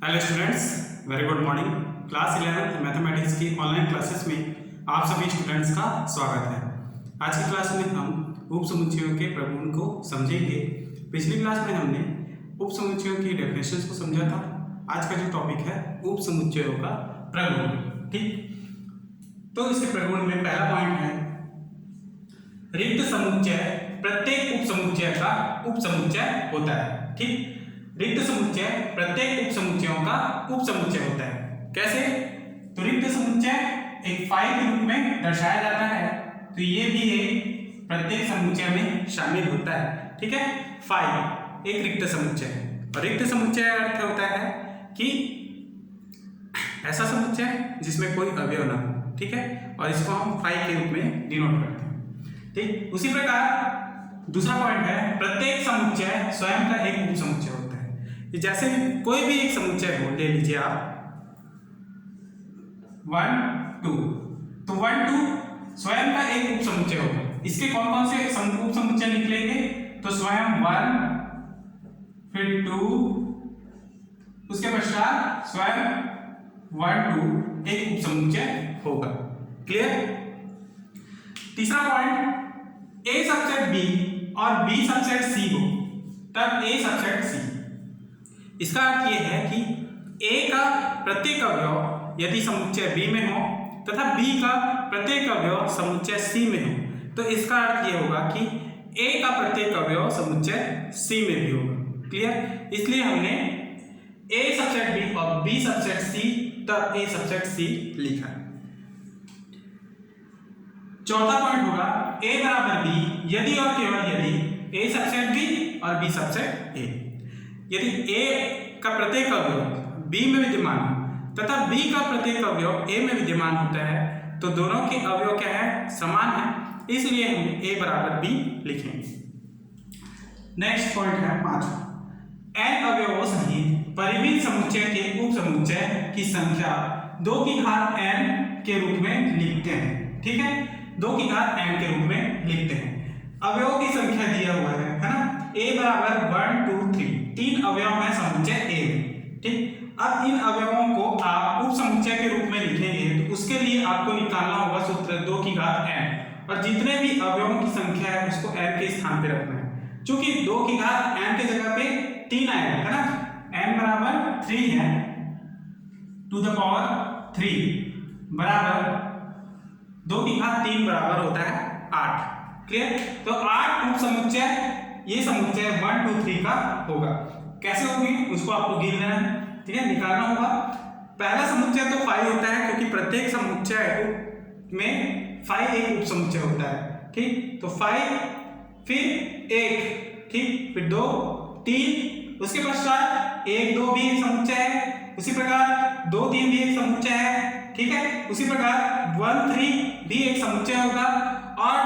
Hello students, very good morning. Class 11th mathematics की online classes में आप सभी स्टूडेंट्स का स्वागत है। आज की क्लास में हम उपसमुच्चयों के प्रगुण को समझेंगे। पिछली क्लास में हमने उपसमुच्चयों की डेफिनेशंस को समझा था। आज का जो टॉपिक है उपसमुच्चयों का प्रगुण। ठीक, तो इसके प्रगुण में पहला पॉइंट है रिक्त समुच्चय प्रत्येक उपसमुच्चय का उपसमुच्चय होता है। ठीक, रिक्त समुच्चय प्रत्येक उपसमुच्चयों का उपसमुच्चय होता है। कैसे? तो रिक्त समुच्चय एक फाई के रूप में दर्शाया जाता है, तो ये भी एक प्रत्येक समुच्चय में शामिल होता है। ठीक है, फाई एक रिक्त समुच्चय है। और रिक्त समुच्चय का अर्थ होता है कि ऐसा समुच्चय जिसमें कोई अवयव ना हो। ठीक है, और इसको हम फाई के रूप में डिनोट करते हैं। ठीक, उसी प्रकार दूसरा पॉइंट है प्रत्येक समुच्चय स्वयं का एक उपसमुच्चय होता है। जैसे कोई भी एक समुच्चय हो, ले लीजिए आप 1 2, तो 1 2 स्वयं का एक उपसमुच्चय होगा। इसके कौन कौन से उपसमुच्चय निकलेंगे? तो स्वयं 1, फिर 2, उसके पश्चात स्वयं 1 2 एक उपसमुच्चय होगा। क्लियर? तीसरा पॉइंट, ए सबसेट बी और बी सबसेट सी हो तब ए सबसेट सी। इसका अर्थ यह है कि ए का प्रत्येक अवयव यदि समुच्चय बी में हो तथा बी का प्रत्येक अवयव समुच्चय सी में हो, तो इसका अर्थ यह होगा कि ए का प्रत्येक अवयव समुच्चय सी में भी होगा। क्लियर? इसलिए हमने ए सबसेट बी और बी सबसेट सी तब ए सबसेट सी लिखा है। चौथा पॉइंट होगा ए बराबर बी यदि और केवल यदि ए सबसेट बी और बी सबसेट ए। यदि ए का प्रत्येक अवयव बी में विद्यमान तथा बी का प्रत्येक अवयव ए में विद्यमान होता है, तो दोनों के अवयव क्या है? समान है, इसलिए हम ए बराबर बी लिखेंगे। नेक्स्ट पॉइंट है 5, n अवयवों सहित परिमित समुच्चय के उपसमुच्चय की संख्या 2 की घात n के रूप में लिखते हैं। ठीक है, 2 की घात n के रूप में लिखते हैं। अवयवों की संख्या दिया हुआ है ना? a बराबर 1 2 3, 3 अवयव है समुच्चय a में। ठीक, अब इन अवयवों को आप उपसमुच्चय के रूप में लिखेंगे, तो उसके लिए आपको निकालना होगा सूत्र 2 की घात n, और जितने भी अवयवों की संख्या है उसको n के स्थान पे रखना है। चूंकि 2 की घात n के जगह पे 3 आएगा, है ना? n बराबर 3 है, टू द पावर 3 बराबर 2 की घात 3 बराबर होता है 8। क्लियर? तो 8 उपसमुच्चय ये समुच्चय 1 2 3 का होगा। कैसे होगी उसको आपको गिनना है। ठीक है, निकालना होगा। पहला समुच्चय तो फाई होता है, क्योंकि प्रत्येक समुच्चय में फाई एक उपसमुच्चय होता है। ठीक, तो फाई, फिर 1, ठीक, फिर 2 3, उसके पश्चात 1 2 भी एक समुच्चय है, उसी प्रकार 2 3 भी एक समुच्चय है। ठीक है, उसी प्रकार 1 3 भी एक समुच्चय होगा, और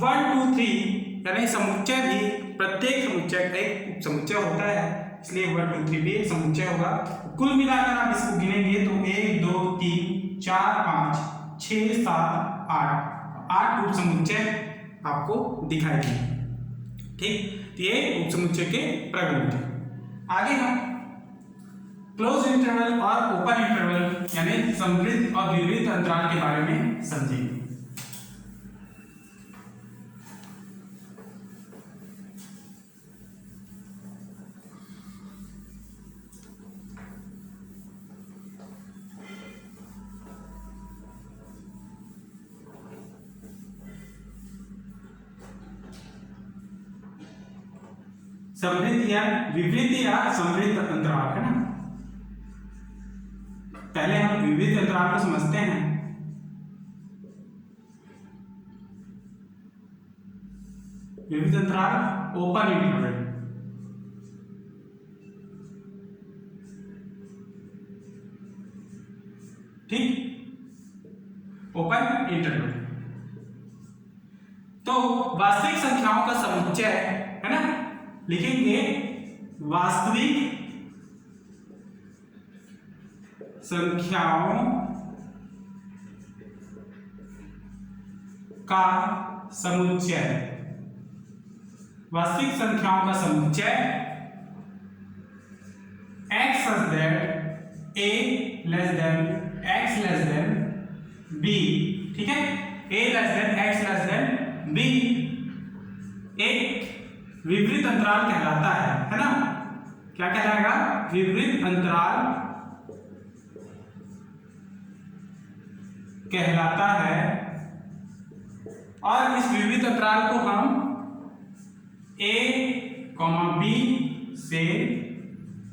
1 2 3 यानी समुच्चय भी प्रत्येक समुच्चय का एक उपसमुच्चय होता है, इसलिए 1 2 3 भी एक समुच्चय होगा। कुल मिलाकर आप इसको गिनेंगे तो 1 2 3 4 5 6 7 8 उपसमुच्चय आपको दिखाई देंगे। ठीक, तो ये उपसमुच्चय के प्रगुण थे। आगे हम क्लोज इंटरवल और ओपन इंटरवल यानी समवृत्त और विवृत्त अंतराल के बारे में समझेंगे। समवृत्त या विवृत्त या समवृत्त अंतराल, है ना? पहले हम विवृत्त अंतराल को समझते हैं। विवृत्त अंतराल ओपन इंटरवल। ठीक, ओपन इंटरवल तो वास्तविक संख्याओं का समुच्चय, है ना? लिखेंगे वास्तविक संख्याओं का समुच्चय। वास्तविक संख्याओं का समुच्चय x such that a less than x less than b, ठीक है, a less than x less than b एक विपरीत अंतराल कहलाता है ना। क्या कहलाएगा? विपरीत अंतराल कहलाता है। और इस विपरीत अंतराल को हम a, b से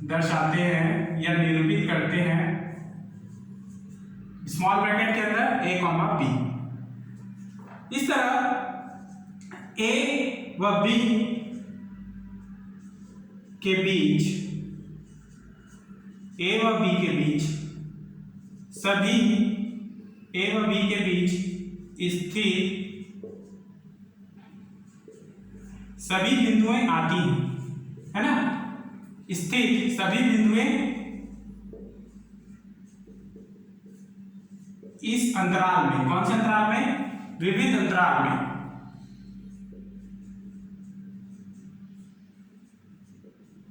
दर्शाते हैं या निरूपित करते हैं स्मॉल ब्रैकेट के अंदर a, b। इस तरह a व b के बीच, a व b के बीच सभी a व b के बीच स्थित सभी बिंदुएं आती हैं, है ना। स्थित सभी बिंदुएं इस अंतराल में, कौन से अंतराल में? विपरीत अंतराल में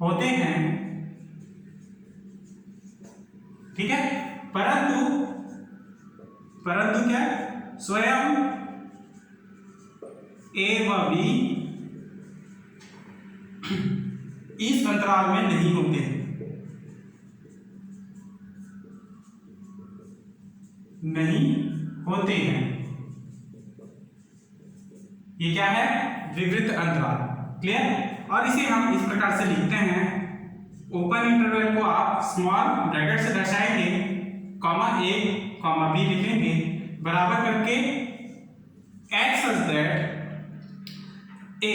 होते हैं, ठीक है। परंतु क्या? स्वयं a व b इस अंतराल में नहीं होते, नहीं होते हैं। ये क्या है? विपरीत अंतराल। क्लियर? और इसे हम इस प्रकार से लिखते हैं, ओपन इंटरवल को आप स्मॉल ब्रैकेट से दर्शाएंगे, कॉमा a, कॉमा b लिखेंगे, बराबर करके x such that a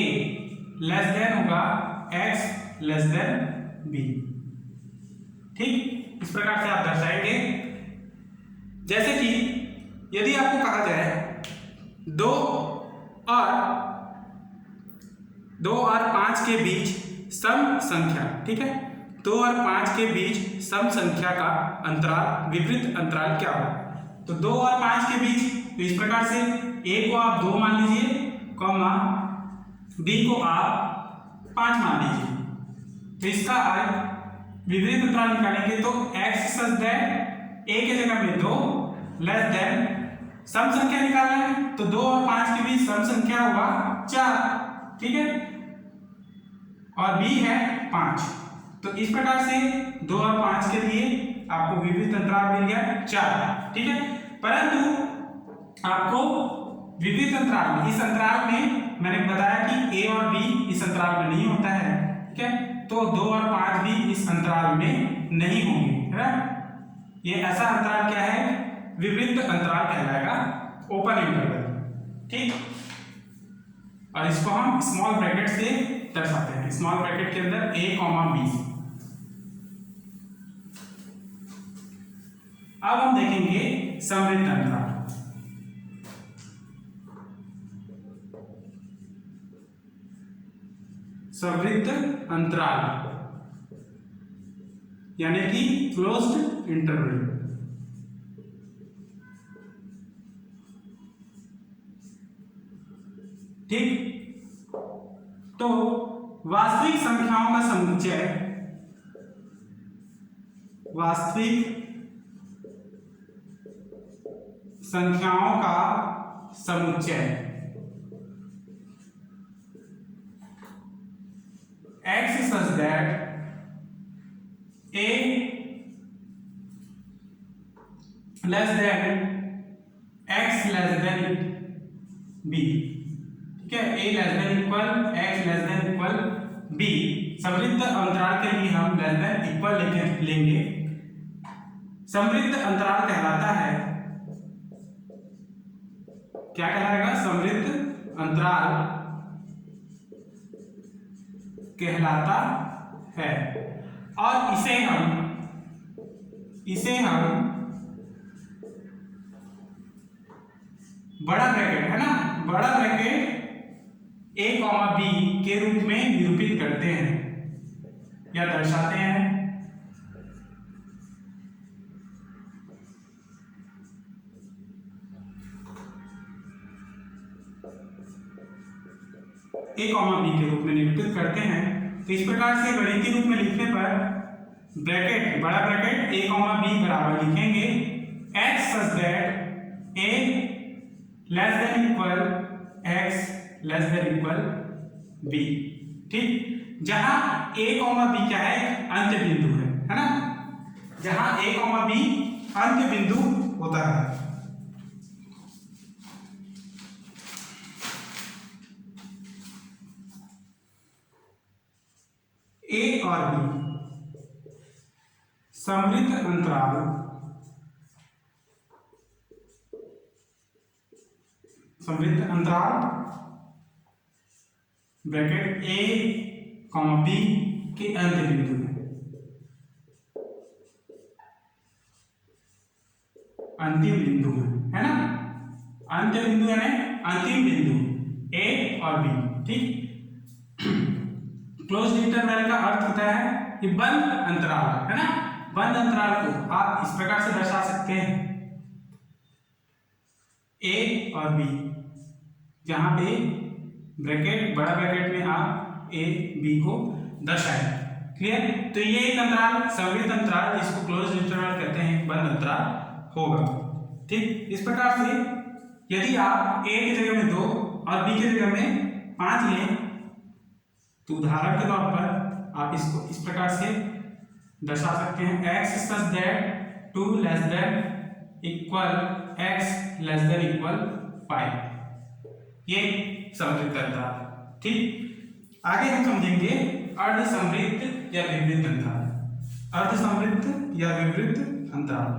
less than होगा x लेस देन b, ठीक। इस प्रकार से आप दर्शाएंगे। जैसे कि यदि आपको कहा जाए 2 और 5 के बीच सम संख्या, ठीक है, 2 और 5 के बीच सम संख्या का अंतराल, विपरीत अंतराल क्या होगा? तो 2 और 5 के बीच, तो इस प्रकार से a को आप 2 मान लीजिए, कॉमा b को आप 5 मान लीजिए। तो इसका विपरीत अंतराल निकालेंगे तो x सच दैट a के जगह में 2 लेस देन सम संख्या निकालना है, तो 2 और 5 के बीच सम संख्या होगा 4, ठीक है, और b है 5। तो इस प्रकार से 2 और 5 के लिए आपको विपरीत अंतराल मिल गया 4, ठीक है। परंतु आपको विपरीत अंतराल, इस अंतराल में मैंने बताया कि a और b इस अंतराल में नहीं होता है, ठीक है, तो 2 और 5 भी इस अंतराल में नहीं होंगे, है ना। ये ऐसा अंतराल क्या है? विपरीत अंतराल कहलाएगा, ओपन इंटरवल, ठीक। और इसको हम स्मॉल ब्रैकेट से दर्शाते हैं, स्मॉल ब्रैकेट के अंदर a, b। अब हम देखेंगे समवृत्त अंतराल। समवृत्त अंतराल यानी कि क्लोज्ड इंटरवल। ठीक, तो वास्तविक संख्याओं का समुच्चय, वास्तविक संख्याओं का समुच्चय x such that a less than x less than b, ठीक है, a less than equal x less than equal b। समवृत्त अंतराल के लिए हम लेस देन इक्वल लेंगे। समवृत्त अंतराल कहलाता है, क्या कहलाएगा? समवृत्त अंतराल कहलाता है। और इसे हम बड़ा ब्रैकेट, है ना, बड़ा ब्रैकेट a, b के रूप में निरूपित करते हैं या दर्शाते हैं। a, b के रूप में निरूपित करते हैं। तो इस प्रकार से गणितीय रूप में लिखने पर ब्रैकेट बड़ा ब्रैकेट a कॉमा b बराबर लिखेंगे x such that a less than equal x less than equal b। ठीक, जहां a कॉमा b क्या है, अंत्य बिंदु है ना, जहां a कॉमा b अंत्य बिंदु होता है। a और b समृद्ध अंतराल ब्रैकेट a कॉमा b के अंत्य बिंदु है, अंतिम बिंदु है ना, अंत्य बिंदु यानी अंतिम बिंदु a और b। ठीक, क्लोज्ड इंटरवल का अर्थ होता है कि बंद अंतराल है ना, बंद अंतराल को आप इस प्रकार से दर्शा सकते हैं a और b, जहां पे ब्रैकेट बड़ा ब्रैकेट में आप a b को दर्शाएं। क्लियर, तो ये एक अंतराल समृद्ध अंतराल जिसको क्लोज्ड इंटरवल कहते हैं, बंद अंतराल होगा। ठीक, इस प्रकार से यदि आप a की जगह में 2 और b की जगह में 5 लें तो उदाहरण के तौर पर आप इसको इस प्रकार से दर्शा सकते हैं x such that 2 less than equal x less than equal 5, ये समृद्ध अंतराल। ठीक, आगे हम समझेंगे अर्ध समृद्ध या विवृत अंतराल। अर्ध समृद्ध या विवृत अंतराल,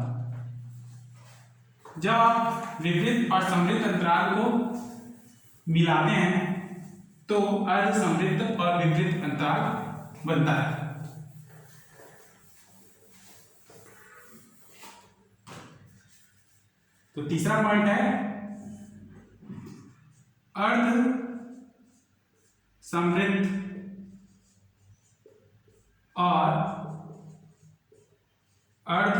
जब आप विवृत और समृद्ध अंतराल को मिलाते हैं तो अर्ध समृद्ध और विवृत अंतराल बनता है। तो तीसरा पॉइंट है अर्ध समृद्ध और अर्ध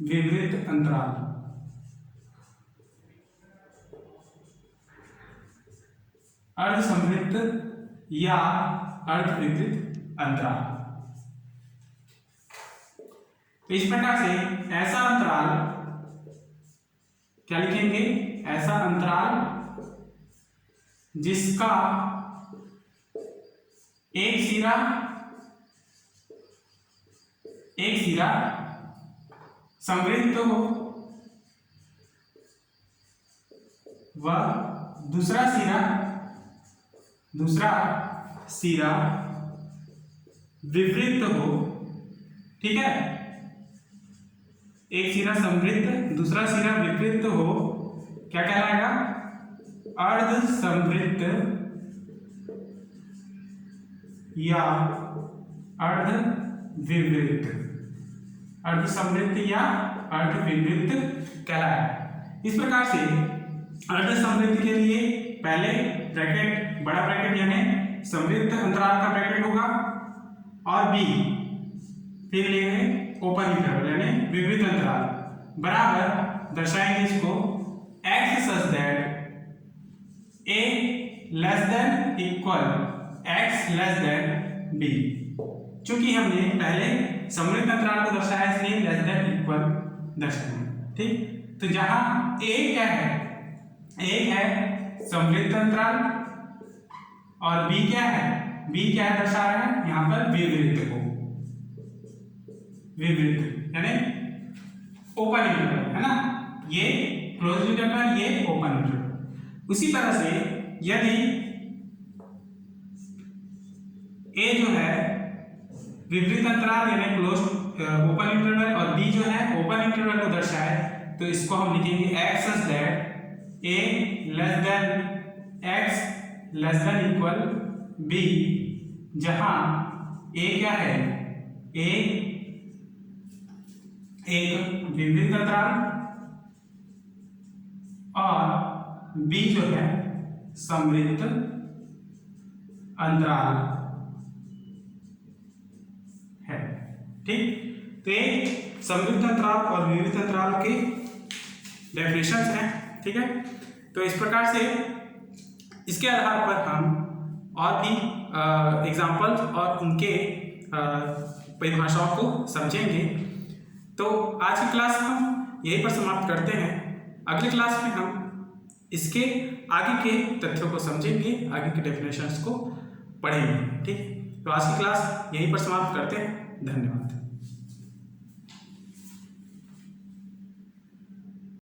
विवृत अंतराल। अर्ध समृद्ध या अर्ध विवृत अंतराल, तो इस प्रकार से ऐसा अंतराल क्या लिखेंगे, ऐसा अंतराल जिसका एक सिरा समृद्ध हो व दूसरा सिरा विवृत हो। ठीक है, एक सिरा समृद्ध दूसरा सिरा विवृत हो, क्या कहलाएगा, अर्ध समृद्ध या अर्ध विवृत, अर्ध समृद्ध या अर्ध विवृत कहलाएगा। इस प्रकार से अर्ध समृद्ध के लिए पहले ब्रैकेट बड़ा ब्रैकेट यानी समृद्ध अंतराल का ब्रैकेट होगा और बी फिर लेंगे ओपन इंटरवल यानी विवृत अंतराल बराबर दर्शाएंगे इसको x such that a less than equal x less than b। चूंकि हमने पहले समृद्ध अंतराल को दर्शाया इसलिए लेस देन इक्वल दर्शाएंगे। ठीक, तो जहां a क्या है, एक है समृद्ध अंतराल और b क्या है, b क्या है दर्शा रहा है यहाँ पर विवृत को, विवृत यानी ओपन इंटरवल है ना, ये क्लोज इंटरवल ये ओपन इंटरवल। उसी तरह से यदि a जो है विवृत अंतराल यानी क्लोज ओपन इंटरवल और b जो है ओपन इंटरवल को दर्शाए तो इसको हम लिखेंगे x such that a less than x less than equal b, जहां a क्या है, a एक विवृत अंतराल और b जो है समृद्ध अंतराल है। ठीक, तो ये समृद्ध अंतराल और विवृत अंतराल के डेफिनेशंस हैं। ठीक है, तो इस प्रकार से इसके आधार पर हम और भी एग्जाम्पल्स और उनके परिभाषाओं को समझेंगे। तो आज की क्लास हम यहीं पर समाप्त करते हैं। अगली क्लास में हम इसके आगे के तथ्यों को समझेंगे, आगे के डेफिनेशंस को पढ़ेंगे। ठीक, तो आज की क्लास यहीं पर समाप्त करते हैं। धन्यवाद।